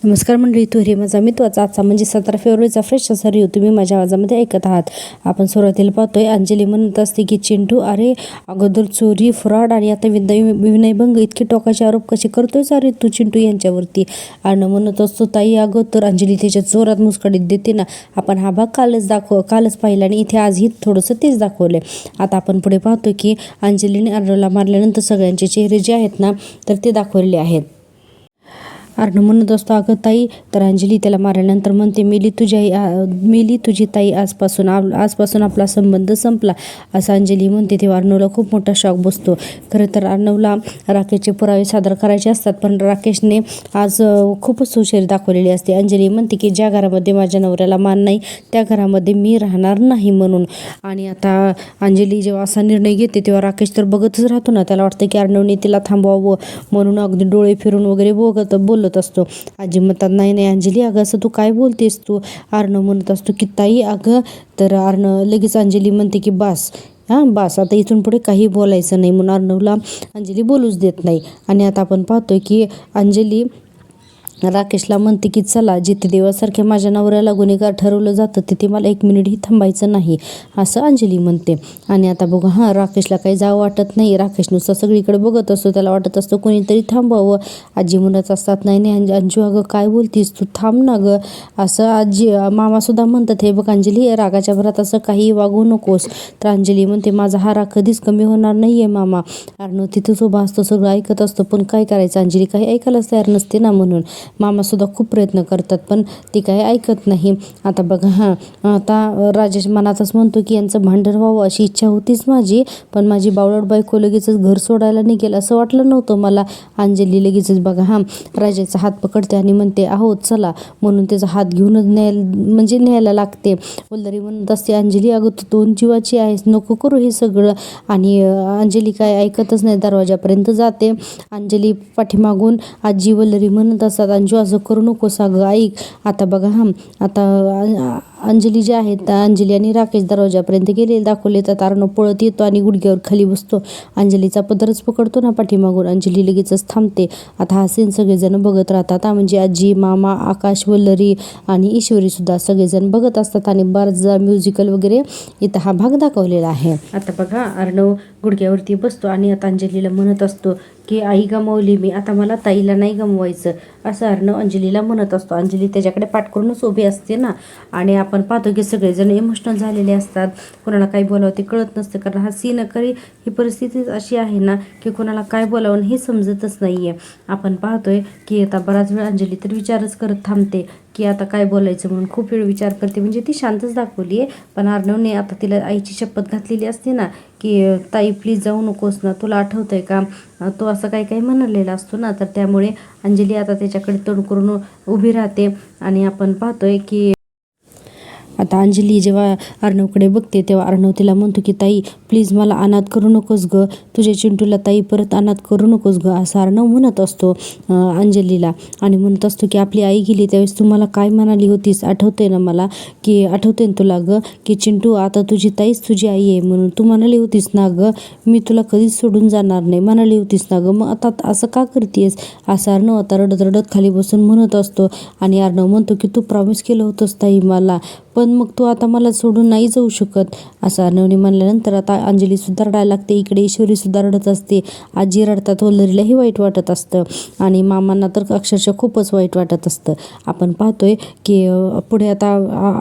नमस्कार मंडळी, तो माझा मित्वाचा आजचा म्हणजे 17 फेब्रुवारीचा फ्रेश असा रिव्ह्यू तुम्ही माझ्या आवाजामध्ये ऐकत आहात. आपण सुरुवातीला पाहतोय अंजली म्हणत असते की चिंटू अरे अगोदर चोरी फ्रॉड आणि आता विनयभंग इतके टोकाचे आरोप कसे करतोयस अरे तू चिंटू यांच्यावरती. अर्णव म्हणत असतो ताई अगोदर अंजली त्याच्या जोरात मुस्काडीत देते ना. आपण हा भाग कालच पाहिला आणि इथे आजही थोडंसं तेच दाखवलंय. आता आपण पुढे पाहतोय की अंजलीने अर्णवला मारल्यानंतर सगळ्यांचे चेहरे जे आहेत ना तर ते दाखवलेले आहेत. अर्णव म्हणत असतो अगं ताई, तर अंजली त्याला मारल्यानंतर म्हणते मेली तुझी ताई, आजपासून आपला संबंध संपला असं अंजली म्हणते. तेव्हा अर्णवला खूप मोठा शॉक बसतो. खरं तर अर्णवला राकेशचे पुरावे सादर करायचे असतात, पण राकेशने आज खूपच हुशारी दाखवलेली असते. अंजली म्हणते की ज्या घरामध्ये माझ्या नवऱ्याला मान नाही त्या घरामध्ये मी राहणार नाही म्हणून. आणि आता अंजली जेव्हा असा निर्णय घेते तेव्हा राकेश तर बघतच राहतो ना. त्याला वाटतं की अर्णवने तिला थांबवावं म्हणून अगदी डोळे फिरून वगैरे बोलत असतो. आजी म्हणतात नाही अंजली, अगं असं तू काय बोलतेस तू. अर्णव म्हणत असतो की ताई अगं, तर अर्णव लगेच अंजली म्हणते की बास आता इथून पुढे काही बोलायचं नाही म्हणून अर्णवला अंजली बोलूच देत नाही. आणि आता आपण पाहतोय की अंजली राकेशला म्हणते की चला, जिथे देवासारख्या माझ्या नवऱ्याला गुन्हेगार ठरवलं जातं तिथे मला 1 मिनिटही थांबायचं नाही असं अंजली म्हणते. आणि आता बघा राकेशला काही जावं वाटत नाही. राकेश नुसतं सगळीकडे बघत असतो. त्याला वाटत असतं कोणीतरी थांबवावं. आजी म्हणत असतात नाही अंजू अगं काय बोलतीस तू, थांब ना गं असं. आजी मामासुद्धा म्हणतात हे बघ अंजली, रागाच्या भरात असं काही वागू नकोस. तर अंजली म्हणते माझा हा राग कधीच कमी होणार नाही आहे मामा. अर्णव तिथंच उभा असतो, सगळं ऐकत असतो, पण काय करायचं अंजली काही ऐकायलाच तयार नसते ना. म्हणून मामासुद्धा खूप प्रयत्न करतात पण ती काही ऐकत नाही. आता बघा आता राजेश मनातच म्हणतो की यांचं भांडण व्हावं अशी इच्छा होतीच माझी, पण माझी बावळट बायको लगेचच घर सोडायला निघेल असं वाटलं नव्हतं मला. अंजली लगेचच बघा राजाचा हात पकडते आणि म्हणते आहो चला, म्हणून त्याचा हात घेऊनच न्यायला लागते. वल्लरी म्हणत असते अंजली अगं तू 2 जीवाची आहेस, नको करू हे सगळं. आणि अंजली काय ऐकतच नाही, दरवाजापर्यंत जाते. अंजली पाठीमागून आजी वल्लरी म्हणत असतात अंजू असं करू नको सागं, ऐक. आता बघा आता अंजली जे आहेत, अंजली आणि राकेश दरवाजापर्यंत गेलेले दाखवले. तर अर्णव पळत येतो आणि गुडघ्यावर खाली बसतो. अंजलीचा पदरच पकडतो ना पाठीमागून. अंजली लगेचच थांबते. आता हा सीन सगळेजण बघत राहतात. म्हणजे आजी, मामा, आकाश, वल्लरी आणि ईश्वरी सुद्धा सगळेजण बघत असतात. आणि बराचसा म्युझिकल वगैरे इथं हा भाग दाखवलेला आहे. आता बघा अर्णव गुडघ्यावरती बसतो आणि आता अंजलीला म्हणत असतो की आई गमावली मी, आता मला ताईला नाही गमवायचं असं अर्णव अंजलीला म्हणत असतो. अंजली त्याच्याकडे पाठ करूनच उभी असते ना. आणि आपण पाहतो की सगळेजण इमोशनल झालेले असतात. कोणाला काय बोलावं ते कळत नसतं, कारण हा सीन ही परिस्थिती अशी आहे ना की कोणाला काय बोलावं हे समजतच नाही आहे. आपण पाहतोय की आता बराच वेळ अंजली तर विचारच करत थांबते की आता काय बोलायचं म्हणून. खूप वेळ विचार करते, म्हणजे ती शांतच दाखवली आहे. पण अर्णवने आता तिला आईची शपथ घातलेली असते ना की ताई प्लीज जाऊ नकोस ना, तुला आठवतंय का, तो असं काही म्हणलेला असतो ना. तर त्यामुळे अंजली आता त्याच्याकडे तोंड करून उभी राहते. आणि आपण पाहतोय की आता अंजली जेव्हा अर्णवकडे बघते तेव्हा अर्णव तिला म्हणतो की ताई प्लीज मला अनाथ करू नकोस गं, तुझ्या चिंटूला ताई परत अनाथ करू नकोस गं असं अर्णव म्हणत असतो अंजलीला. आणि म्हणत असतो की आपली आई गेली त्यावेळेस तू मला काय म्हणाली होतीस, आठवते ना मला, की आठवते ना तुला गं की चिंटू आता तुझी ताईच तुझी आई आहे म्हणून तू म्हणाली होतीस ना गं, मी तुला कधीच सोडून जाणार नाही म्हणाली होतीस ना गं, मग आता असं का करतेस असं अर्णव आता रडत खाली बसून म्हणत असतो. आणि अर्णव म्हणतो की तू प्रॉमिस केलं होतंस ताई मला, पण मग तू आता मला सोडून नाही जाऊ शकत असं अर्णवने म्हणल्यानंतर आता अंजली सुद्धा रडायला लागते. इकडे ईश्वरी सुद्धा रडत असते. आजी रडतात, वल्लरीलाही वाईट वाटत असतं आणि मामांना तर अक्षरशः खूपच वाईट वाटत असतं. आपण पाहतोय की पुढे आता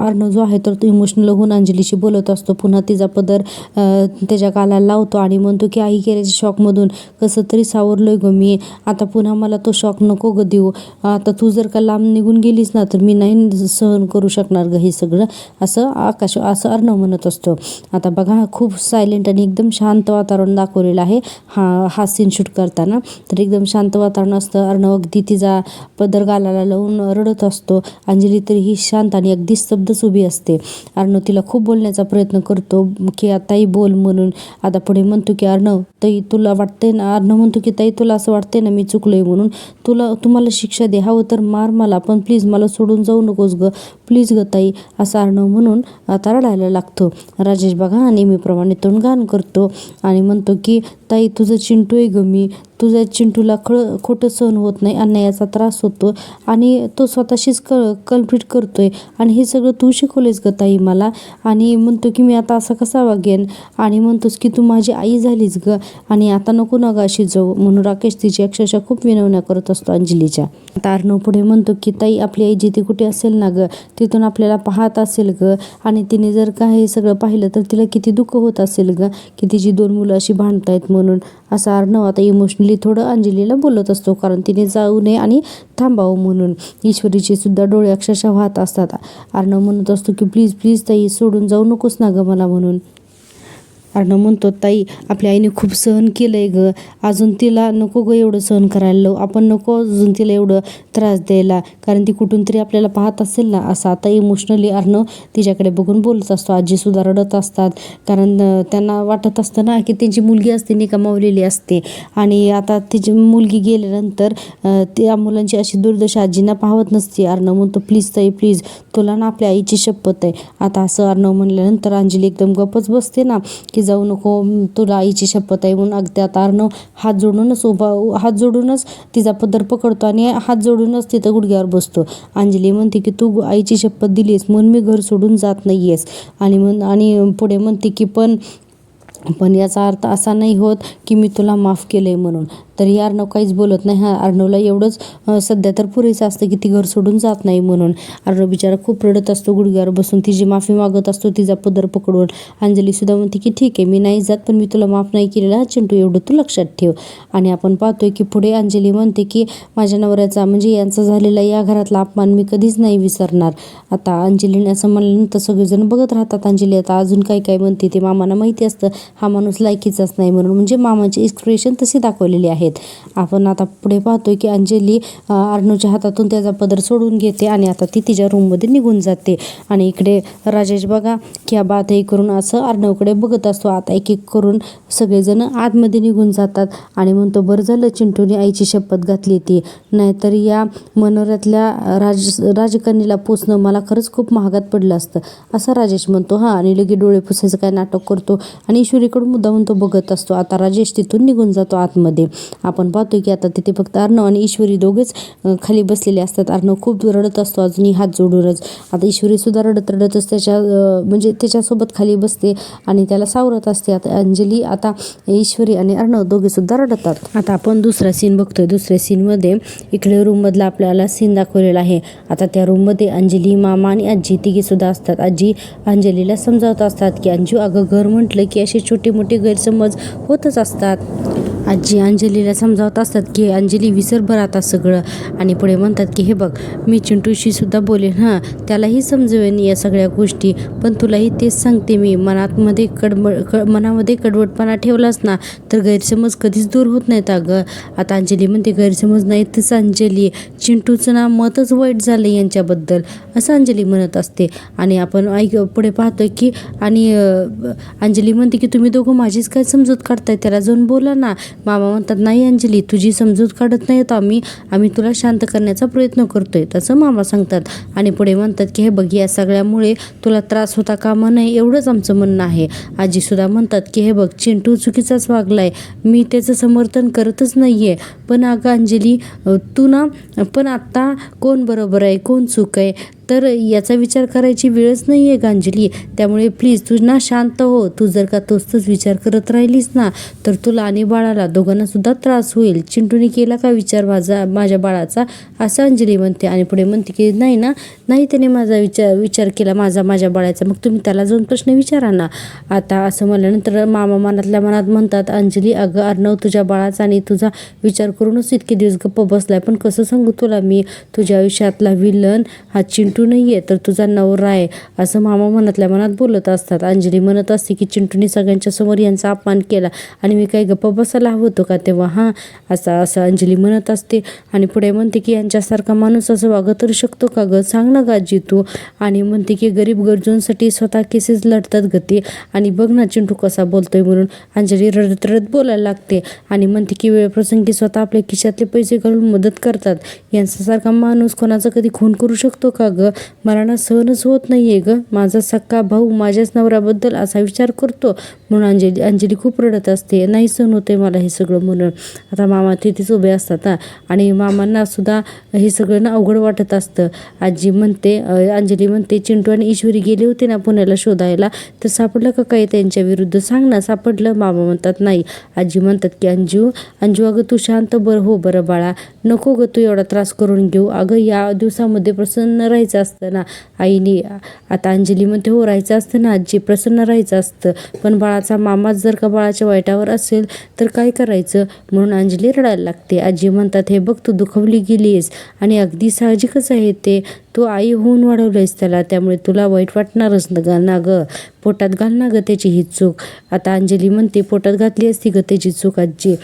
अर्णव जो आहे तर तो इमोशनल होऊन अंजलीशी बोलत असतो. पुन्हा तिचा पदर त्याच्या गालाला लावतो आणि म्हणतो की आई गेल्याच्या शॉकमधून कसं तरी सावरलोय गं मी, आता पुन्हा मला तो शॉक नको गं देऊ, आता तू जर का लांब निघून गेलीस ना तर मी नाही सहन करू शकणार गं हे सगळं असं अर्णव म्हणत असतो. आता बघा खूप सायलेंट आणि एकदम शांत वातावरण दाखवलेलं आहे हा सीन शूट करताना. तर एकदम शांत वातावरण असतं. अर्णव अगदी तिचा पदर गालाला लावून रडत असतो. अंजली तरी ही शांत आणि अगदी स्तब्धच उभी असते. अर्णव तिला खूप बोलण्याचा प्रयत्न करतो की ताई बोल म्हणून. आता पुढे म्हणतो की अर्णव ताई तुला वाटते ना, अर्णव म्हणतो की ताई तुला असं वाटते ना मी चुकलोय म्हणून, तुम्हाला शिक्षा दे, हवं तर मार मला, पण प्लीज मला सोडून जाऊ नकोस गं, प्लीज गं ताई असं अर्णव म्हणून आता रडायला लागतो. राजेश बघा नेहमीप्रमाणे तोंड घाण करतो आणि म्हणतो की ताई तुझं चिंटू आहे ग मी, तुझ्या चिंटूला खोटं सहन होत नाही, अन्यायाचा त्रास होतो आणि तो स्वतःशीच कल्प्रिट करतोय आणि हे सगळं तू शिकवलेस ग ताई मला. आणि म्हणतो की मी आता असा कसा वागेन आणि म्हणतोस की तू माझी आई झालीस ग आणि आता नको ना ग अशी जाऊ. म्हणून राकेश तिची अक्षरशः खूप विनवण्या करत असतो अंजलीच्या. आता अर्णव पुढे म्हणतो की ताई आपली आई जिथे कुठे असेल ना ग तिथून आपल्याला पाहत असेल ग आणि तिने जर का हे सगळं पाहिलं तर तिला किती दुःख होत असेल ग की तिची 2 मुलं अशी भांडतायत म्हणून. असा अर्णव आता इमोशनली थोडं अंजलीला बोलत असतो कारण तिने जाऊ नये आणि थांबावं म्हणून. ईश्वरीचे सुद्धा डोळे अक्षरशः वाहत असतात. अर्णव म्हणत असतो की प्लीज प्लीज ताई सोडून जाऊ नकोस ना ग मला म्हणून. अर्णव म्हणतो ताई आपल्या आईने खूप सहन केलंय ग, अजून तिला नको ग एवढं सहन करायला लावू, आपण नको अजून तिला एवढं त्रास द्यायला कारण ती कुठून तरी आपल्याला पाहत असेल ना. असं आता इमोशनली अर्णव तिच्याकडे बघून बोलत असतो. आजीसुद्धा रडत असतात कारण त्यांना वाटत असतं ना की त्यांची मुलगी असते नाही गमावलेली असते आणि आता तिची मुलगी गेल्यानंतर त्या मुलांची अशी दुर्दशा आजींना पाहत नसते. अर्णव म्हणतो प्लीज ताई प्लीज तुला ना आपल्या आईची शपथ आहे. आता असं अर्णव म्हणल्यानंतर अंजली एकदम गप्पच बसते ना की जाऊ नको तुला आईची शपथ आहे म्हणून. अगदी आता अर्णव हात जोडूनच तिचा पदर पकडतो आणि हात जोडूनच तिथं गुडघ्यावर बसतो. अंजली म्हणते की तू आईची शपथ दिलीस म्हणून मी घर सोडून जात नाहीयेस आणि पुढे म्हणते की पण याचा अर्थ असा नाही होत की मी तुला माफ केलंय म्हणून. तरी अर्णव काहीच बोलत नाही. अर्णवला एवढंच सध्या तर पुरेसं असतं की ती घर सोडून जात नाही म्हणून. अर्णव बिचारा खूप रडत असतो गुडघ्यावर बसून, तिची माफी मागत असतो तिचा पदर पकडून. अंजलीसुद्धा म्हणते की ठीक आहे मी नाही जात पण मी तुला माफ नाही केलेला चिंटू एवढं तू लक्षात ठेव. आणि आपण पाहतोय की पुढे अंजली म्हणते की माझ्या नवऱ्याचा म्हणजे यांचा झालेला या घरातला अपमान मी कधीच नाही विसरणार. आता अंजलीने असं म्हणल्यानंतर सगळेजण बघत राहतात. अंजली आता अजून काय काय म्हणते ते मामांना माहिती असतं हा माणूस लायकीचाच नाही म्हणून, म्हणजे मामाची एक्सप्रेशन तशी दाखवलेली आहेत. आपण आता पुढे पाहतोय की अंजली अर्णवच्या हातातून त्याचा पदर सोडून घेते आणि आता ती तिच्या रूममध्ये निघून जाते. आणि इकडे राजेश बघा क्या बात आहे करून असं अर्णवकडे बघत असतो. आता एक एक करून सगळेजण आतमध्ये निघून जातात आणि म्हणतो बरं झालं चिंटूने आईची शपथ घातली ती, नाहीतर या मनोऱ्यातल्या राजकन्येला पोचणं मला खरंच खूप महागात पडलं असतं असं राजेश म्हणतो. आणि लगे डोळे पुसायचं काय नाटक करतो आणि ईश्वरीकडून मुद्दा म्हणतो बघत असतो. आता राजेश तिथून निघून जातो आतमध्ये. आपण पाहतो की आता तिथे फक्त अर्णव आणि ईश्वरी दोघेच खाली बसलेले असतात. अर्णव खूप रडत असतो अजूनही हात जोडूनच. आता ईश्वरी सुद्धा रडतच म्हणजे त्याच्यासोबत खाली बसते आणि त्याला सावरत असते. आता अंजली आता ईश्वरी आणि अर्णव दोघे सुद्धा रडतात. आता आपण दुसरा सीन बघतोय. दुसऱ्या सीनमध्ये इकडे रूममधला आपल्याला सीन दाखवलेला आहे. आता त्या रूममध्ये अंजली, मामा आणि आजी तिघे सुद्धा असतात. आजी अंजलीला समजावत असतात की अंजू अगं घर म्हटलं की असे छोटे मोठे गैरसमज होतच असतात. आजी अंजलीला समजावत असतात की अंजली विसर बरं आता सगळं. आणि पुढे म्हणतात की हे बघ मी चिंटूशी सुद्धा बोलेन त्यालाही समजवेन या सगळ्या गोष्टी, पण तुलाही तेच सांगते मी मनामध्ये कडवटपणा ठेवलास ना तर गैरसमज कधीच दूर होत नाहीत अगं. आता अंजली म्हणते गैरसमज नाहीतच अंजली, चिंटूचं ना मतच वाईट झालं यांच्याबद्दल असं अंजली म्हणत असते. आणि आपण पुढे पाहतोय की आणि अंजली म्हणते की तुम्ही दोघं माझीच काय समजूत काढताय, त्याला जाऊन बोला ना. मामा म्हणतात नाही अंजली तुझी समजूत काढत नाहीत आम्ही तुला शांत करण्याचा प्रयत्न करतोय तसं मामा सांगतात. आणि पुढे म्हणतात की हे बघ या सगळ्यामुळे तुला त्रास होता कामा नये एवढंच आमचं म्हणणं आहे. आजी सुद्धा म्हणतात की हे बघ चिंटू चुकीचाच वागलाय, मी त्याचं समर्थन करतच नाहीये, पण अगं अंजली तू ना पण आत्ता कोण बरोबर आहे कोण चूक आहे तर याचा विचार करायची वेळच नाही आहे अंजली. त्यामुळे प्लीज तू ना शांत हो. तू जर का तोच विचार करत राहिलीस ना तर तुला आणि बाळाला दोघांना सुद्धा त्रास होईल. चिंटूने केला का विचार माझ्या बाळाचा असं अंजली म्हणते. आणि पुढे म्हणते की नाही त्याने माझा विचार केला माझ्या बाळाचा, मग तुम्ही त्याला जाऊन प्रश्न विचारा ना. आता असं म्हणल्यानंतर मामा मनातल्या मनात म्हणतात अंजली अगं अर्णव तुझ्या बाळाचा आणि तुझा विचार करूनच इतके दिवस गप्प बसलाय, पण कसं सांगू तुला मी तुझ्या आयुष्यातला विलन हा चिंटू नाहीये तर तुझा नवरा आहे असं मामा मनातल्या मनात बोलत असतात. अंजली म्हणत असते की चिंटूने सगळ्यांच्या समोर यांचा अपमान केला आणि मी काही गप्प बसायला हवं होतो का तेव्हा असं अंजली म्हणत असते. आणि पुढे म्हणते की यांच्यासारखा माणूस असं वागत तरी शकतो का ग, सांग ना गाजी तू. आणि म्हणते की गरीब गरजूंसाठी स्वतः केसेस लढतात गती आणि बघ ना चिंटू कसा बोलतोय म्हणून. अंजली रडत बोलायला लागते आणि म्हणते की वेळप्रसंगी स्वतः आपल्या खिशातले पैसे घालून मदत करतात, यांच्यासारखा माणूस कोणाचा कधी खून करू शकतो का ग. अगं मला ना सहनच होत नाही आहे गं, माझा सक्का भाऊ माझ्याच नवऱ्याबद्दल असा विचार करतो म्हणून अंजली खूप रडत असते. नाही सहन होते मला हे सगळं म्हणून. आता मामा तिथेच उभे असतात आणि मामांना सुद्धा हे सगळं ना अवघड वाटत असतं. अंजली म्हणते चिंटू आणि ईश्वरी गेले होते ना पुण्याला शोधायला, तर सापडलं का काही त्यांच्या विरुद्ध, सांग ना सापडलं. मामा म्हणतात नाही. आजी म्हणतात की अंजू अगं तू शांत हो बरं बाळा, नको गं तू एवढा त्रास करून घेऊ. अगं या दिवसामध्ये प्रसन्न राहायचं असतं ना आईने. आता अंजली म्हणते हो राहायचं असतं ना आजी, प्रसन्न राहायचं असतं, पण बाळाचा मामाच जर का बाळाच्या वाईटावर असेल तर काय करायचं, म्हणून अंजली रडायला लागते. आजी म्हणतात हे बघ तू दुखावली गेलीस आणि अगदी साहजिकच आहे ते, तू आई होऊन वाढवलंयस त्याला, त्यामुळे तुला वाईट वाटणारच ना गं, पोटात घाल ना गं त्याची ही चूक. आता अंजली म्हणते पोटात घातली असती गं त्याची चूक आजी,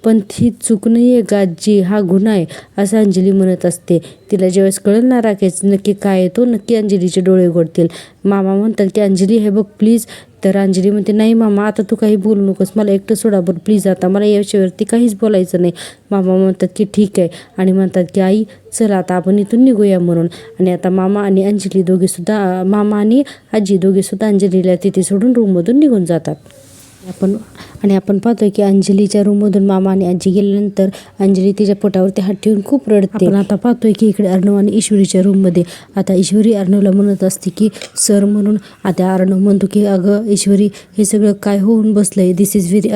पण ती चूक नाही आहे का आजी, हा गुन्हा आहे असं अंजली म्हणत असते. तिला ज्यावेळेस कळेल ना राकेश नक्की काय आहे तो नक्की अंजलीचे डोळे उघडतील. मामा म्हणतात की अंजली हे बघ प्लीज. तर अंजली म्हणते नाही मामा आता तू काही बोलू नकोस, मला एकटं सोडा बरं प्लीज, आता मला याच्यावरती काहीच बोलायचं नाही. मामा म्हणतात की ठीक आहे आणि म्हणतात की आई चला आता आपण इथून निघूया म्हणून. आणि आता मामा आणि आजी दोघेसुद्धा अंजलीला तिथे सोडून रूममधून निघून जातात. आपण पाहतोय की अंजलीच्या रूममधून मामा आणि आजी गेल्यानंतर अंजली तिच्या पोटावरती हात ठेवून खूप रडते. आपण आता पाहतोय की इकडे अर्णव आणि ईश्वरीच्या रूममध्ये आता ईश्वरी अर्णवला म्हणत असते की सर म्हणून. आता अर्णव म्हणतो की अगं ईश्वरी हे सगळं काय होऊन बसलंय, दिस इज व्हेरी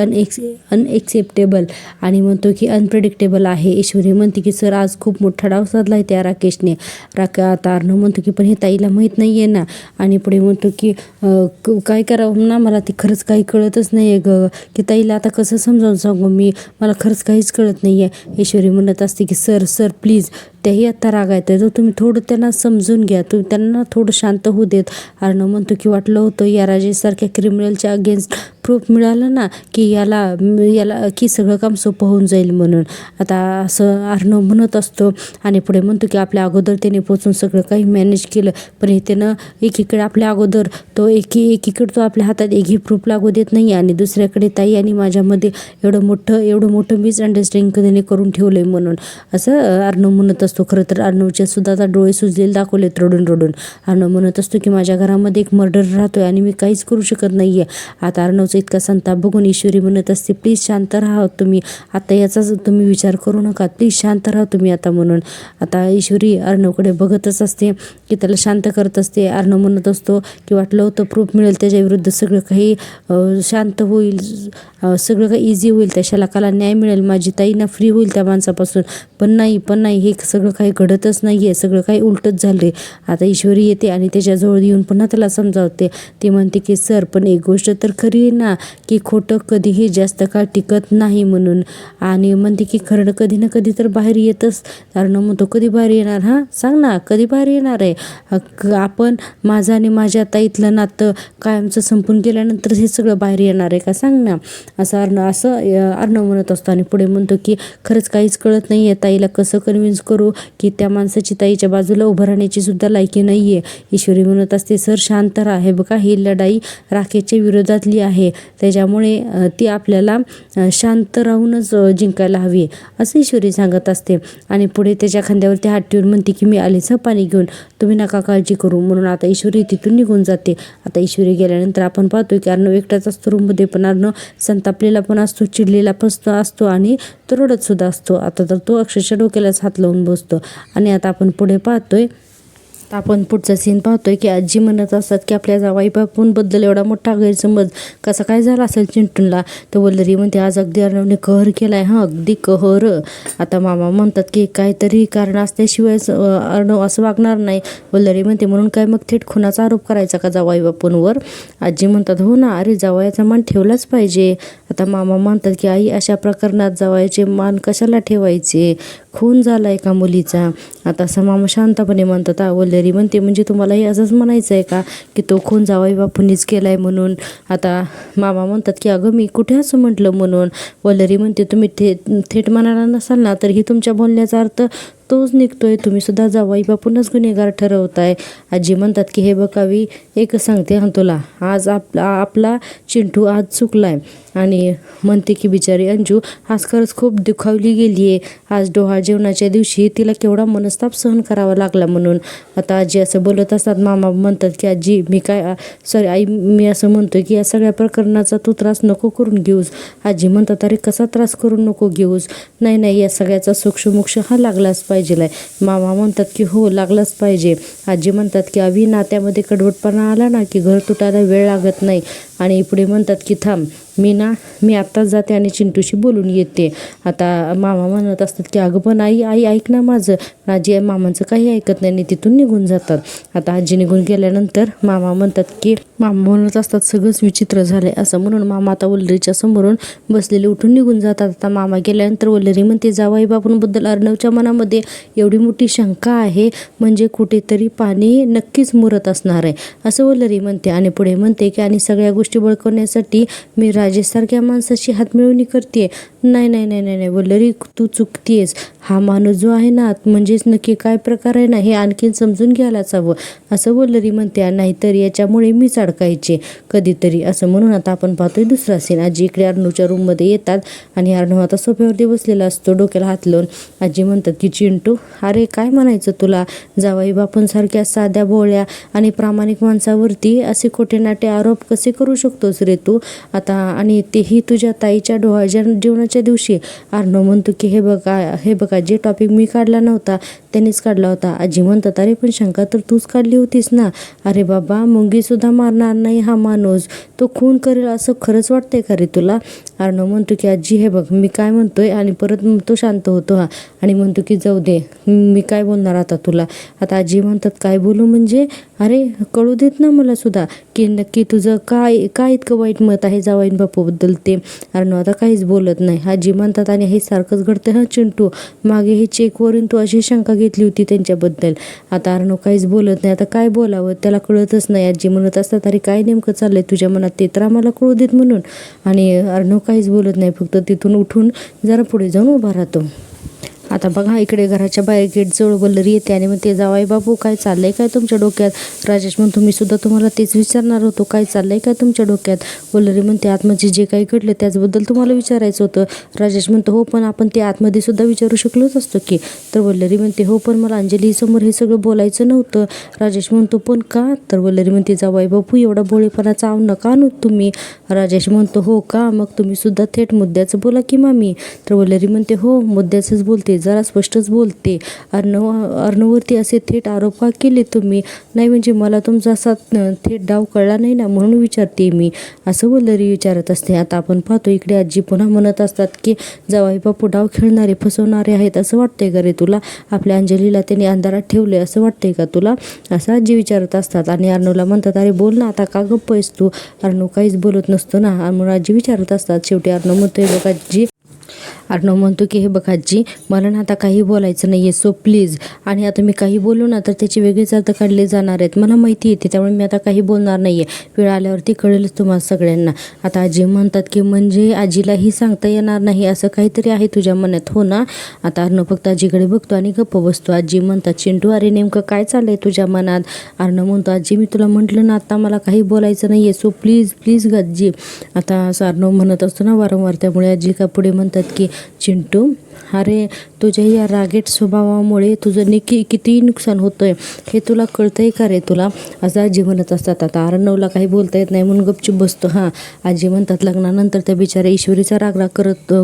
अनएक्सेप्टेबल आणि म्हणतो की अनप्रेडिक्टेबल आहे. ईश्वरी म्हणते की सर आज खूप मोठा डाव साधलाय त्या राकेशने. आता अर्णव म्हणतो की पण हे ताईला माहीत नाही आहे ना, आणि पुढे म्हणतो की काय करावं ना, मला ती खरंच काही कळतच नाही आहे ग, की ताईला आता कसं समजावून सांगू मी, मला खरंच काहीच कळत नाही आहे. ईश्वरी म्हणत असते की सर प्लीज, त्याही आत्ता रागायत आहे, तर तुम्ही थोडं त्यांना समजून घ्या, तुम्ही त्यांना थोडं शांत होऊ देत. अर्णव म्हणतो की वाटलं होतं या राजेशसारख्या क्रिमिनलच्या अगेन्स्ट प्रूफ मिळालं ना की याला की सगळं काम सोपं होऊन जाईल म्हणून. आता असं अर्णव म्हणत असतो आणि पुढे म्हणतो की आपल्या अगोदर त्याने पोचून सगळं काही मॅनेज केलं, पण हे त्यानं एकीकडे आपल्या अगोदर तो एकीकडे तो आपल्या हातात एकही प्रूफ लागू देत नाही आणि दुसऱ्याकडे ताई आणि माझ्यामध्ये एवढं मोठं मिसअंडरस्टँडिंग त्याने करून ठेवलंय म्हणून असं अर्णव म्हणत असतो. खरं तर अर्णवचे सुद्धा आता डोळे सुजलेले दाखवलेत रडून. अर्णव म्हणत असतो की माझ्या घरामध्ये एक मर्डर राहतोय आणि मी काहीच करू शकत नाहीये. आता अर्णवचा इतका संताप बघून ईश्वरी म्हणत असते प्लीज शांत राहा तुम्ही, आता याचाच तुम्ही विचार करू नका, प्लीज शांत राहा तुम्ही आता म्हणून. आता ईश्वरी अर्णवकडे बघतच असते की त्याला शांत करत असते. अर्णव म्हणत असतो की वाटलं होतं प्रूफ मिळेल त्याच्या विरुद्ध, सगळं काही शांत होईल, सगळं काही इझी होईल, त्या शलाकाला न्याय मिळेल, माझी ताई ना फ्री होईल त्या माणसापासून, पण नाही हे सगळं काही घडतच नाही आहे, सगळं काही उलटच झालं आहे. आता ईश्वरी येते आणि त्याच्याजवळ येऊन पुन्हा त्याला समजावते. ती म्हणते की सर पण एक गोष्ट तर खरी आहे ना की खोटं कधीही जास्त काळ टिकत नाही म्हणून, आणि म्हणते की खरं कधी ना कधी तर बाहेर येतच. कारण म्हणतो कधी बाहेर येणार, हां सांग ना कधी बाहेर येणार आहे, आपण माझं आणि माझ्या ताईतलं नातं कायमचं संपून गेल्यानंतर हे सगळं बाहेर येणार आहे का, सांग ना. असं अर्णव म्हणत असतो आणि पुढे म्हणतो की खरंच काहीच कळत नाही आहे, ताईला कसं कन्व्हिन्स करू की त्या माणसाची ताईच्या बाजूला उभं राहण्याची सुद्धा लायकी नाही आहे. ईश्वरी म्हणत असते सर शांत राहा, हे बघा ही लढाई राकेशच्या विरोधातली आहे, त्याच्यामुळे ती आपल्याला शांत राहूनच जिंकायला हवी असं ईश्वरी सांगत असते. आणि पुढे त्याच्या खांद्यावरती हात ठेवून म्हणते की मी आलीच पाणी घेऊन, तुम्ही नका काळजी करू म्हणून. आता ईश्वरी तिथून निघून जाते. आता ईश्वरी गेल्यानंतर आपण पाहतोय की अर्णव एकटाच असतो रूममध्ये, पण अर्णव संतापलेला पण असतो, चिडलेला पण असतो आणि तो रडत सुद्धा असतो. आता तर तो अक्षरशः डोक्यालाच हात लावून बसतो. आणि आता आपण पुढे पाहतोय, आपण पुढचा सीन पाहतोय की आजी म्हणत असतात की आपल्या जावाई बापूंबद्दल एवढा मोठा गैरसमज कसा काय झाला असेल चिंटूला. तर वल्लरी म्हणते आज अगदी अर्णवने कहर केलाय, अगदी कहर. आता मामा म्हणतात की काहीतरी कारण असल्याशिवाय अर्णव असं वागणार नाही. वल्लरी म्हणते म्हणून काय मग थेट खुनाचा आरोप करायचा का जावाई बापूंवर. आजी म्हणतात हो ना, अरे जावयाचा मान ठेवलाच पाहिजे. आता मामा म्हणतात की आई अशा प्रकरणात जावयाचे मान कशाला ठेवायचे, खून झालाय का मुलीचा. आता असं मामा शांतपणे म्हणतात. वल्लरी म्हणते म्हणजे तुम्हाला हे असंच म्हणायचं आहे का की तो खून जावई बापूंनीच केलाय म्हणून. आता मामा म्हणतात की अगं मी कुठे असं म्हटलं म्हणून. वल्लरी म्हणते तुम्ही थेट म्हणाला नसाल ना तर ही तुमच्या बोलण्याचा अर्थ तोच निघतोय, तुम्ही सुद्धा जावाई बापूनच गुन्हेगार ठरवताय. आजी म्हणतात की हे बघावी, एक सांगते हा तुला, आज आपला चिंटू आज चुकलाय. आणि म्हणते की बिचारी अंजू आज खरंच खूप दुखावली गेली आहे. आज डोहाळ जेवणाच्या दिवशी तिला केवढा मनस्ताप सहन करावा लागला म्हणून. आता आजी असं बोलत असतात. मामा म्हणतात की आजी सॉरी आई, मी असं म्हणतोय की या सगळ्या प्रकरणाचा तू त्रास नको करून घेऊस. आजी म्हणतात अरे कसा त्रास करून नको घेऊस, नाही या सगळ्याचा सोक्षमोक्ष हा लागलाच पाहिजे. मामा म्हणतात की हो लागलाच पाहिजे. आजी म्हणतात की अवी नात्यामध्ये कडवटपणा आला ना की घर तुटायला वेळ लागत नाही. आणि पुढे म्हणतात की थांब, मी आत्ताच जाते आणि चिंटूशी बोलून येते. आता मामा म्हणत असतात की अगं पण आई ऐक ना माझं. आजी मामांचं काही ऐकत नाही आणि तिथून निघून जातात. आता आजी निघून गेल्यानंतर मामा म्हणत असतात सगळंच विचित्र झालंय असं म्हणून मामा आता वल्लरीच्या समोरून बसलेले उठून निघून जातात. आता मामा गेल्यानंतर वल्लरी म्हणते जावाई बापूंबद्दल अर्णवच्या मनामध्ये एवढी मोठी शंका आहे, म्हणजे कुठेतरी पाणी नक्कीच मुरत असणार आहे असं वल्लरी म्हणते. आणि पुढे म्हणते की आणि सगळ्या गोष्टी बळकवण्यासाठी मी राजेशसारख्या माणसाची हातमिळवणी करते. नाही वल्लरी, तू चुकतेस. हा माणूस जो आहे ना, म्हणजेच नक्की काय प्रकार आहे ना हे आणखीन समजून घ्यायलाच हवं असं वल्लरी म्हणते. नाहीतर याच्यामुळे मीच अडकायचे कधीतरी असं म्हणून. आता आपण पाहतोय दुसरा सीन. आजी इकडे अर्णवच्या रूममध्ये येतात आणि अर्णव आता सोफ्यावरती बसलेला असतो डोक्याला हात लावून. आजी म्हणतात की चिंटू अरे काय म्हणायचं तुला, जावाई बापूंसारख्या साध्या भोळ्या आणि प्रामाणिक माणसावरती असे खोटे नाटे आरोप कसे करू शकतोस रे तू आता, आणि तेही तुझ्या ताईच्या डोहाळ जेवणाच्या दिवशी. अर्णव म्हणतो की हे बघा जे टॉपिक मी काढला नव्हता त्यांनीच काढला होता. आजी म्हणतात अरे पण शंका तर तूच काढली होतीस ना. अरे बाबा मुंगी सुद्धा मारणार नाही हा माणूस, तो खून करेल असं खरंच वाटतंय का रे तुला. अर्णव म्हणतो की आजी हे बघ मी काय म्हणतोय, आणि परत तो शांत होतो हा आणि म्हणतो की जाऊ दे, मी काय बोलणार आता तुला. आता आजी म्हणतात काय बोलू म्हणजे, अरे कळू देत ना मला सुद्धा की नक्की तुझं काय इतकं वाईट मत आहे जावाई बापूबद्दल ते. अर्णव आता काहीच बोलत नाही. आजी म्हणतात आणि हे सारखंच घडतं हा चिंटू, मागे हे चेकवरून तू अशी शंका घेतली होती त्यांच्याबद्दल. आता अर्णव काहीच बोलत नाही. आता काय बोलावं त्याला कळतच नाही. आजी म्हणत असतात अरे काय नेमकं चाललंय तुझ्या मनात ते तर आम्हाला कळू देत म्हणून. आणि अर्णव काहीच बोलत नाही, फक्त तिथून उठून जरा पुढे जाऊन उभा राहतो. आता बघा इकडे घराच्या बाहेर गेटजवळ वल्लरी येते आणि म्हणते जावाई बापू काय चाललंय काय तुमच्या डोक्यात. राजेश म्हणतो मी सुद्धा तुम्हाला तेच विचारणार होतो, काय चाललंय काय तुमच्या डोक्यात. वल्लरी म्हणते आतमध्ये जे काही घडलं त्याचबद्दल तुम्हाला विचारायचं होतं. राजेश म्हणतो हो पण आपण ते आतमध्ये सुद्धा विचारू शकलोच असतो की. तर वल्लरी म्हणते हो पण मला अंजली समोर हे सगळं बोलायचं नव्हतं. राजेश म्हणतो पण का. तर वल्लरी म्हणते जावाई बापू एवढा भोळेपणाचा आव नका आणू तुम्ही. राजेश म्हणतो हो का, मग तुम्ही सुद्धा थेट मुद्द्याचं बोला की मामी. तर वल्लरी म्हणते हो मुद्द्याचंच बोलते, जरा स्पष्टच बोलते. अर्णववरती असे थेट आरोप का केले तुम्ही. नाही म्हणजे मला तुमचा असा थेट डाव कळला नाही ना म्हणून विचारते मी असं वल्लरी विचारत असते. आता आपण पाहतो इकडे आजी पुन्हा म्हणत असतात की जावाई बापू डाव खेळणारे फसवणारे आहेत असं वाटतंय का रे तुला. आपल्या अंजलीला त्यांनी अंधारात ठेवले असं वाटतंय का तुला, असं आजी विचारत असतात. आणि अर्णवला म्हणतात अरे बोल ना आता का गप्प आहेस तू. अर्णव काहीच बोलत नसतो ना म्हणून आजी विचारत असतात. शेवटी अर्णव म्हणतोय बघा आजी, अर्णव म्हणतो की हे बघा आजी मला ना आता काही बोलायचं नाही आहे सो प्लीज. आणि आता मी काही बोलू ना तर त्याचे वेगळेच अर्थ काढले जाणार आहेत मला माहिती येते, त्यामुळे मी आता काही बोलणार नाही आहे. वेळ आल्यावरती कळेलच तुम्हाला सगळ्यांना. आता आजी म्हणतात की म्हणजे आजीलाही सांगता येणार नाही असं काहीतरी आहे तुझ्या मनात हो ना. आता अर्णव फक्त आजीकडे बघतो आणि गप्प बसतो. आजी म्हणतात चिंटू अरे नेमकं काय चाललंय तुझ्या मनात. अर्णव म्हणतो आजी मी तुला म्हटलं ना आता मला काही बोलायचं नाही आहे सो प्लीज ग आजी. आता असं अर्णव म्हणत असतो ना वारंवार, त्यामुळे आजी का पुढे म्हणतात की चिंटू अरे तुझ्या या रागेट स्वभावामुळे तुझं किती नुकसान होतंय हे तुला कळतंय का रे तुला, असं आजी म्हणत असतात. आता अर्णवला काही बोलता येत नाही म्हणून गपचूप बसतो. हां आजी म्हणतात लग्नानंतर त्या बिचाऱ्या ईश्वरीचा राग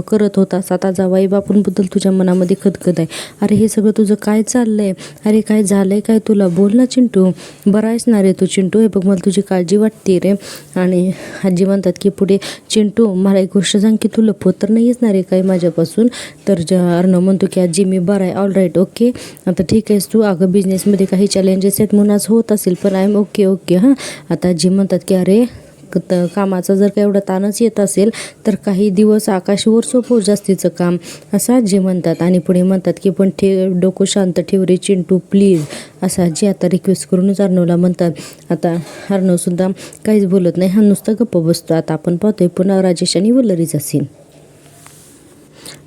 करत होतास, आता जावाई बापूंबद्दल तुझ्या मनामध्ये खदखद आहे. अरे हे सगळं तुझं काय चाललंय, अरे काय झालंय काय तुला, बोल ना चिंटू. बरा आहेस ना रे तू चिंटू, हे बघ मला तुझी काळजी वाटते रे. आणि आजी म्हणतात की पुढे चिंटू मला एक गोष्ट सांग की तू लपवत तर नाही आहेस ना रे काही माझ्यापासून. तर अर्णव म्हणतो की आजी मी बरं आहे, ऑल राईट ओके. आता ठीक आहेस तू, अगं बिझनेसमध्ये काही चॅलेंजेस आहेत म्हणून आज होत असेल पण आय एम ओके हां. आता आजी म्हणतात की अरे कामाचा जर का एवढा ताणच येत असेल तर काही दिवस आकाशवर सोपव जास्तीचं काम, असं आजी म्हणतात. आणि पुढे म्हणतात की पण डोकं शांत ठेव रे चिंटू प्लीज, असं आजी आता रिक्वेस्ट करूनच अर्णवला म्हणतात. आता अर्णवसुद्धा काहीच बोलत नाही, हा नुसतं गप्प बसतो. आता आपण पाहतोय पुन्हा राजेश आणि वल्लरीचा सीन.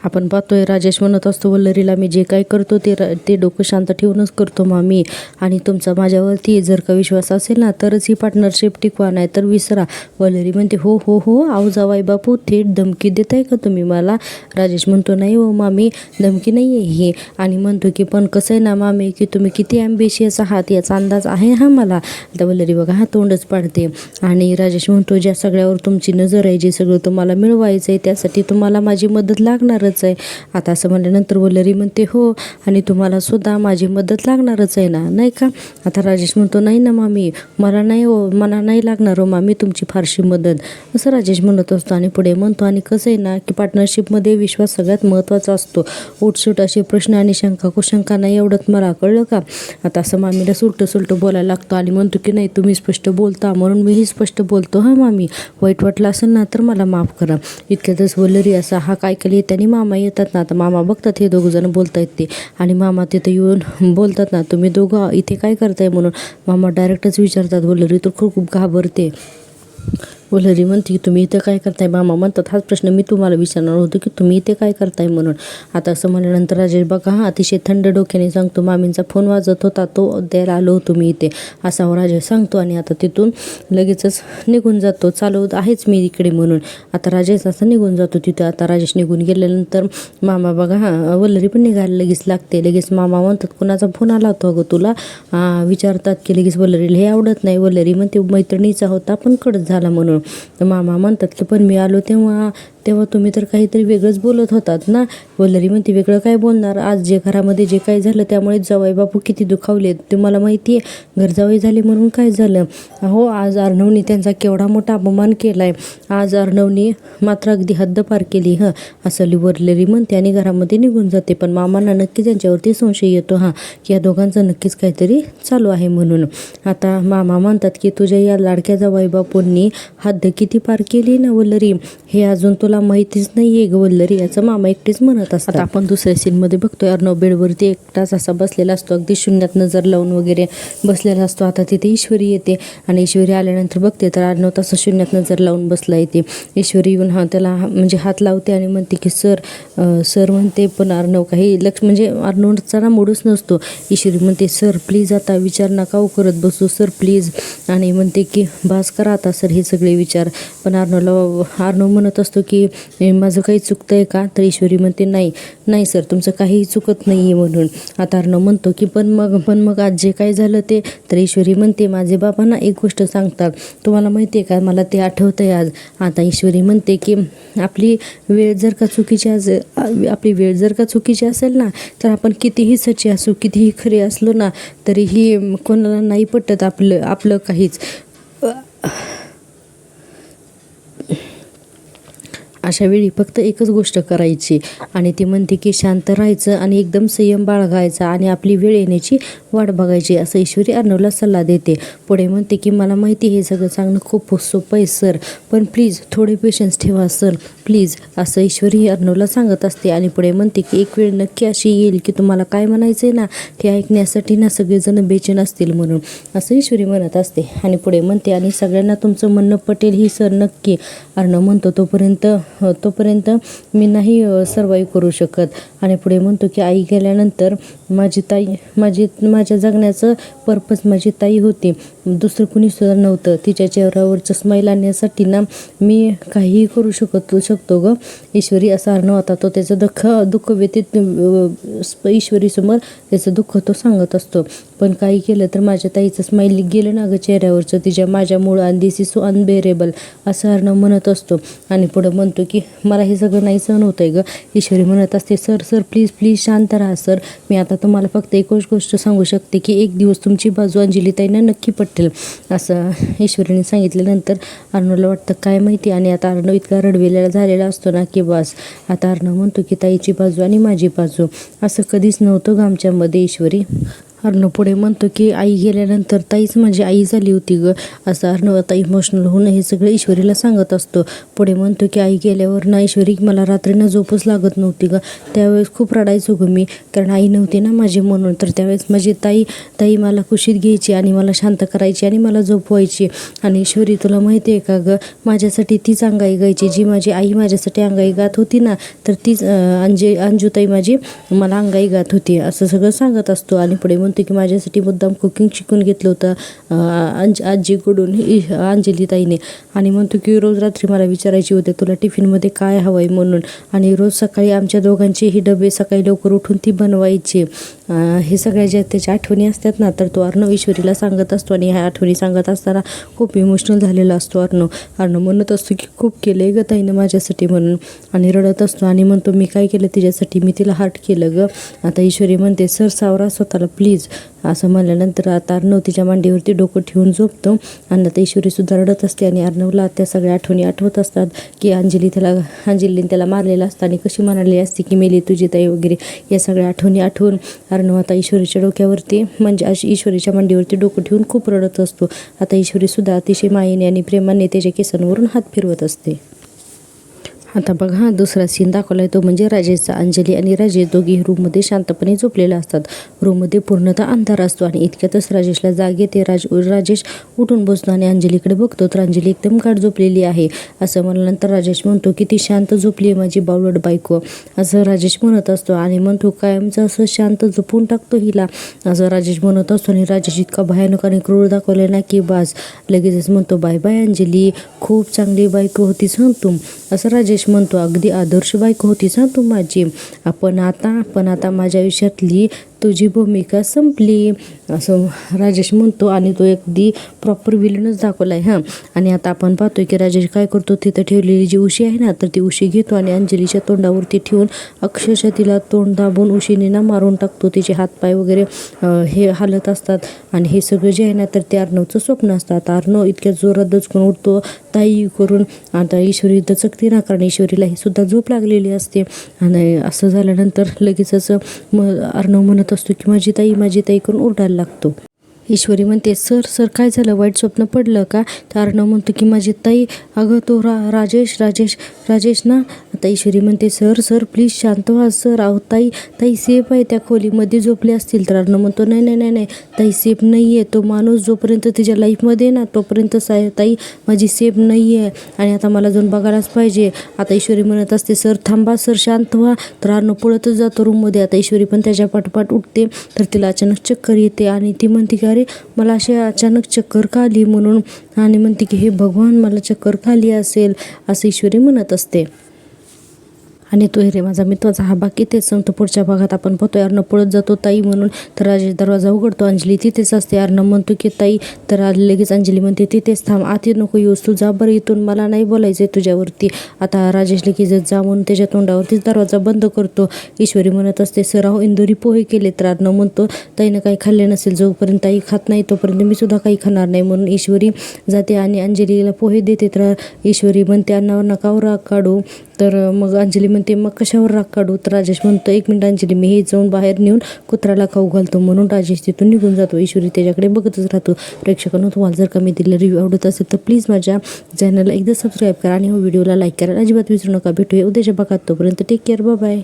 आपण पाहतोय राजेश म्हणत असतो वल्लरीला, मी जे काय करतो ते डोकं शांत ठेवूनच करतो मामी, आणि तुमचा माझ्यावरती जर का विश्वास असेल ना तरच ही पार्टनरशिप टिकवा, नाही तर विसरा. वल्लरी म्हणते हो हो हो आऊ जावाई बापू, थेट धमकी देताय का तुम्ही मला? राजेश म्हणतो नाही हो मामी, धमकी नाही आहे ही, आणि म्हणतो की पण कसं आहे ना मामी की तुम्ही किती ॲम्बिशियस आहात याचा अंदाज आहे हा मला. आता वल्लरी बघा हा तोंडच पाडते, आणि राजेश म्हणतो ज्या सगळ्यावर तुमची नजर आहे, जे सगळं तुम्हाला मिळवायचं आहे त्यासाठी तुम्हाला माझी मदत लागणारच आहे. आता असं म्हणल्यानंतर वल्लरी म्हणते हो, आणि तुम्हाला सुद्धा माझी मदत लागणारच आहे ना, नाही का? आता राजेश म्हणतो नाही ना मामी, मला नाही लागणार हो मामी तुमची फारशी मदत, असं राजेश म्हणत असतो. आणि पुढे म्हणतो आणि कसं आहे ना की पार्टनरशिपमध्ये विश्वास सगळ्यात महत्त्वाचा असतो. उठसूट असे प्रश्न आणि कुशंका नाही एवढंच मला कळलं का? आता असं मामीला सुलटं बोलायला लागतो आणि म्हणतो की नाही तुम्ही स्पष्ट बोलता म्हणून मीही स्पष्ट बोलतो हां मामी, वाईट वाटलं असेल ना तर मला माफ करा. इतक्यातच वल्लरी असा हा काय केली त्यांनी मामा येतात ना. आता मामा बघतात हे दोघंजण बोलतायत ते, आणि मामा तिथं येऊन बोलतात ना तुम्ही दोघं इथे काय करताय म्हणून. मामा डायरेक्टच विचारतात. वल्लरी तर खूप घाबरते. वल्लरी म्हणते की तुम्ही इथे काय करताय? मामा म्हणतात हाच प्रश्न मी तुम्हाला विचारणार होतो की तुम्ही इथे काय करताय म्हणून. आता असं म्हणल्यानंतर राजेश बघा हा अतिशय थंड डोक्याने सांगतो मामींचा फोन वाजत होता तो द्यायला आलो होतो मी इथे, असा राजेश सांगतो, आणि आता तिथून लगेचच निघून जातो. चालू आहेच मी इकडे म्हणून. आता राजेश असं निघून जातो तिथं. आता राजेश निघून गेल्यानंतर मामा बघा हा वल्लरी पण निघायला लगेच लागते. लगेच मामा म्हणतात कुणाचा फोन आला होता अगं तुला, विचारतात की लगेच वल्लरीला हे आवडत नाही. वल्लरी म्हणते मैत्रिणीचा होता पण कट झाला म्हणून. तर मामा म्हणतात की पण मी आलो तेव्हा तुम्ही तर काहीतरी वेगळंच बोलत होतात ना. वल्लरी म्हणते वेगळं काय बोलणार, आज जे घरामध्ये जे काही झालं त्यामुळे जावई बापू किती दुखावलेत तुम्हाला माहिती आहे. घर जावई झाले म्हणून काय झालं? हो आज अर्णवनी त्यांचा केवढा मोठा अपमान केला आहे. आज अर्णवनी मात्र अगदी हद्द पार केली असं वल्लरी म्हणते आणि घरामध्ये निघून जाते. पण मामांना नक्की त्यांच्यावरती संशय येतो की या दोघांचं नक्कीच काहीतरी चालू आहे म्हणून. आता मामा म्हणतात की तुझ्या या लाडक्या जावई बापूंनी हद्द किती पार केली ना वल्लरी, हे अजून तुला माहितीच नाही आहे ग वल्लरी, याचं मामा एकटेच म्हणत असतात. आता आपण दुसऱ्या सीनमध्ये बघतोय अर्णव बेडवरती एकटाच असा बसलेला असतो, अगदी शून्यात नजर लावून वगैरे बसलेला असतो. आता तिथे ईश्वरी येते, आणि ईश्वरी आल्यानंतर बघते तर अर्णव तसं शून्यात नजर लावून बसला येते. ईश्वरी येऊन त्याला म्हणजे हात लावते आणि म्हणते की सर म्हणते, पण अर्णव काही म्हणजे अर्णवचा ना मूडच नसतो. ईश्वरी म्हणते सर प्लीज आता विचार नका करत बसू सर प्लीज, आणि म्हणते की बास करा आता सर हे सगळे विचार. पण अर्णव म्हणत असतो की माझं काही चुकतंय का? तर ईश्वरी म्हणते नाही सर तुमचं काहीही चुकत नाही आहे म्हणून. आता अर्णव म्हणतो की पण मग आज जे काय झालं ते. तर ईश्वरी म्हणते माझे बाबा ना एक गोष्ट सांगतात, तुम्हाला माहिती आहे का, मला ते आठवतं आहे आज. आता ईश्वरी म्हणते की आपली वेळ जर का चुकीची असेल ना तर आपण कितीही सच्चे असू कितीही खरे असलो ना तरीही कोणाला नाही पटत आपलं काहीच. अशा वेळी फक्त एकच गोष्ट करायची, आणि ती म्हणते की शांत राहायचं आणि एकदम संयम बाळगायचा आणि आपली वेळ येण्याची वाट बघायची, असं ईश्वरी अर्णवला सल्ला देते. पुढे म्हणते की मला माहिती हे सगळं सांगणं खूप सोपं आहे सर, पण प्लीज थोडे पेशन्स ठेवा सर प्लीज, असं ईश्वरी अर्णवला सांगत असते. आणि पुढे म्हणते की एक वेळ नक्की अशी येईल की तुम्हाला काय म्हणायचं आहे ना ते ऐकण्यासाठी ना सगळेजण बेचैन असतील म्हणून, असं ईश्वरी म्हणत असते. आणि पुढे म्हणते आणि सगळ्यांना तुमचं म्हणणं पटेल ही सर नक्की. अर्णव म्हणतो तोपर्यंत मी नाही सर्वाईव्ह करू शकत. आणि पुढे म्हणतो की आई गेल्यानंतर माझ्या जगण्याचं पर्पज माझी ताई होती, दुसरं कुणी सुद्धा नव्हतं. तिच्या चेहऱ्यावरचं स्माईल आणण्यासाठी ना मी काहीही करू शकतो ग ईश्वरी, असा अर्णव होता. तो त्याचं दुःख व्यतीत ईश्वरीसमोर त्याचं दुःख तो सांगत असतो. पण काही केलं तर माझ्या ताईचं स्माईल गेलं ना ग चेहऱ्यावरचं माझ्यामुळं, आणि दिस इज सो अनबेरेबल, असं अर्णव म्हणत असतो. आणि पुढं म्हणतो की मला हे सगळं नाही सहन होत आहे ग. ईश्वरी म्हणत असते सर प्लीज शांत राहा सर, मी आता तुम्हाला फक्त एकच गोष्ट सांगू शकते की एक दिवस तुमची बाजू अंजलीताईंना नक्की पटेल, असं ईश्वरीने सांगितल्यानंतर अर्णवला वाटतं काय माहिती. आणि आता अर्णव इतका रडवेला झालेला असतो ना की बस. आता अर्णव म्हणतो की ताईची बाजू आणि माझी बाजू असं कधीच नव्हतं ग आमच्यामध्ये ईश्वरी. अर्णव पुढे म्हणतो की आई गेल्यानंतर ताईच माझी आई झाली होती ग, असं अर्णव आता इमोशनल होऊन हे सगळं ईश्वरीला सांगत असतो. पुढे म्हणतो की आई गेल्यावर ना ईश्वरी मला रात्रीनं झोपच लागत नव्हती ग, त्यावेळेस खूप रडायचो ग मी, कारण आई नव्हती ना माझी म्हणून. तर त्यावेळेस माझी ताई मला कुशीत घ्यायची आणि मला शांत करायची आणि मला झोपवायची. आणि ईश्वरी तुला माहिती आहे का ग, माझ्यासाठी तीच अंगाई गायची, जी माझी आई माझ्यासाठी अंगाई गात होती ना, तर तीच अंजूताई माझी मला अंगाई गात होती, असं सगळं सांगत असतो. आणि पुढे म्हणतो की माझ्यासाठी मुद्दाम कुकिंग शिकून घेतलं होतं आजीकडून अंजलीताईने. आणि म्हणतो की रोज रात्री मला विचारायची होते तुला टिफिनमध्ये काय हवं आहे म्हणून, आणि रोज सकाळी आमच्या दोघांचेही डबे सकाळी लवकर उठून ती बनवायची. हे सगळ्या ज्या त्याच्या आठवणी असतात ना, तर तो अर्णव ईश्वरीला सांगत असतो. आणि ह्या आठवणी सांगत असताना खूप इमोशनल झालेला असतो अर्णव म्हणत असतो की खूप केलं आहे ग ताईनं माझ्यासाठी म्हणून, आणि रडत असतो. आणि म्हणतो मी काय केलं तिच्यासाठी, मी तिला हार्ट केलं ग. आता ईश्वरी म्हणते सर सावरा स्वतःला प्लीज, असं म्हणल्यानंतर आता अर्णव तिच्या मांडीवरती डोकं ठेवून झोपतो. आणि आता ईश्वरीसुद्धा रडत असते. आणि अर्णवला त्या सगळ्या आठवणी आठवत असतात की अंजलीने त्याला मारलेलं असतं आणि कशी म्हणाली असते की मेली तुझी ताई वगैरे. या सगळ्या आठवणी आठवून अर्णव आता ईश्वरीच्या डोक्यावरती म्हणजे ईश्वरीच्या मांडीवरती डोकं ठेवून खूप रडत असतो. आता ईश्वरीसुद्धा अतिशय मायेने आणि प्रेमाने त्याच्या केसांवरून हात फिरवत असते. आता बघा हा दुसरा सीन दाखवला आहे, तो म्हणजे राजेशचा. अंजली आणि राजेश दोघी रूममध्ये शांतपणे झोपलेले असतात. रूममध्ये पूर्णतः अंधार असतो आणि इतक्यातच राजेशला जाग येते. राजेश उठून बसतो आणि अंजलीकडे बघतो, तर अंजली एकदम गाढ झोपलेली आहे. असं म्हणल्यानंतर राजेश म्हणतो की ती शांत झोपली आहे माझी बावळट बायको, असं राजेश म्हणत असतो. आणि म्हणतो कायमचं असं शांत झोपून टाकतो हिला, असं राजेश म्हणत असतो. आणि राजेश इतका भयानक आणि क्रूर दाखवला ना की बास. लगेचच म्हणतो बाय बाय अंजली, खूप चांगली बायको होतीस हं तू, असं राजेश म्हणतो. अगदी आदर्श बायको होतीस हं तू माझी, पण आता माझ्या आयुष्यातली तुझी भूमिका संपली, असं राजेश म्हणतो. आणि तो अगदी प्रॉपर विलनच दाखवला आहे हां. आणि आता आपण पाहतोय की राजेश काय करतो, तिथं ठेवलेली जी उशी आहे ना, तर ती उशी घेतो आणि अंजलीच्या तोंडावरती ठेवून अक्षरशः तिला तोंड दाबून उशीने ना मारून टाकतो. तिचे हातपाय वगैरे हे हालत असतात. आणि हे सगळं जे आहे ना, तर ते अर्णवचं स्वप्न असतं. आता अर्णव इतक्या जोरात दचकून उठतो ताई करून. आता ईश्वरी दचकते ना, कारण ईश्वरीला ही सुद्धा झोप लागलेली असते. आणि असं झाल्यानंतर लगेचच अर्णव म्हणत असतो की माझी ताई करून ओरडायला लागतो. ईश्वरी म्हणते सर काय झालं, वाईट स्वप्न पडलं का? तर अर्णव म्हणतो की माझी ताई, अगं तो राजेश ना. आता ईश्वरी म्हणते सर प्लीज शांत व्हा सर, अहो ताई सेफ आहे, त्या खोलीमध्ये झोपले असतील. तर अर्णव म्हणतो नाही ताई सेफ नाही आहे, तो माणूस जोपर्यंत तिच्या लाईफमध्ये ना तोपर्यंत ताई माझी सेफ नाही आहे, आणि आता मला जाऊन बघायलाच पाहिजे. आता ईश्वरी म्हणत असते सर थांबा सर, शांत व्हा. तर अर्णव पळतच जातो रूममध्ये. आता ईश्वरी पण त्याच्या पाठोपाठ उठते. तर तिला अचानक चक्कर येते आणि ती म्हणते की अरे मला अशी अचानक चक्कर का आली म्हणून, आणि म्हणते की हे भगवान मला चक्कर का आली असेल, असं ईश्वरी म्हणत असते. आणि तो रे माझा मित्राचा हा बाकी तेच सांगतो. पुढच्या भागात आपण पाहतोय अर्णव पळत जातो ताई म्हणून, तर राजेश दरवाजा उघडतो. अंजली तिथेच असते. अर्णव म्हणतो की ताई, तर लगेच अंजली म्हणते तिथेच थांब, आती नको येऊस, तू जा बरं इथून, मला नाही बोलायचं आहे तुझ्यावरती. आता राजेश लगेच जा म्हणून त्याच्या तोंडावरतीच दरवाजा बंद करतो. ईश्वरी म्हणत असते सर अहो इंदोरी पोहे केले. तर अर्णव म्हणतो ताईनं काही खाल्ले नसेल, जोपर्यंत ताई खात नाही तोपर्यंत मी सुद्धा काही खाणार नाही, म्हणून ईश्वरी जाते आणि अंजलीला पोहे देते. तर ईश्वरी म्हणते अन्नावर नकावर राग काढू. तर मग अंजली म्हणते मग कशावर राग काढू. तर राजेश म्हणतो 1 मिनिट अंजली, मी हे जाऊन बाहेर नेऊन कुत्र्याला खाऊ घालतो, म्हणून राजेश तिथून निघून जातो. ईश्वरी त्याच्याकडे बघतच राहतो. प्रेक्षकांनो, तुम्हाला जर का मी दिलेला रिव्ह्यू आवडत असेल तर प्लीज माझ्या चॅनलला एकदा सबस्क्राईब करा आणि व्हिडिओला लाईक करायला अजिबात विसरू नका. भेटूया उद्याच्या भागात, तोपर्यंत टेक केअर, बाय बाय.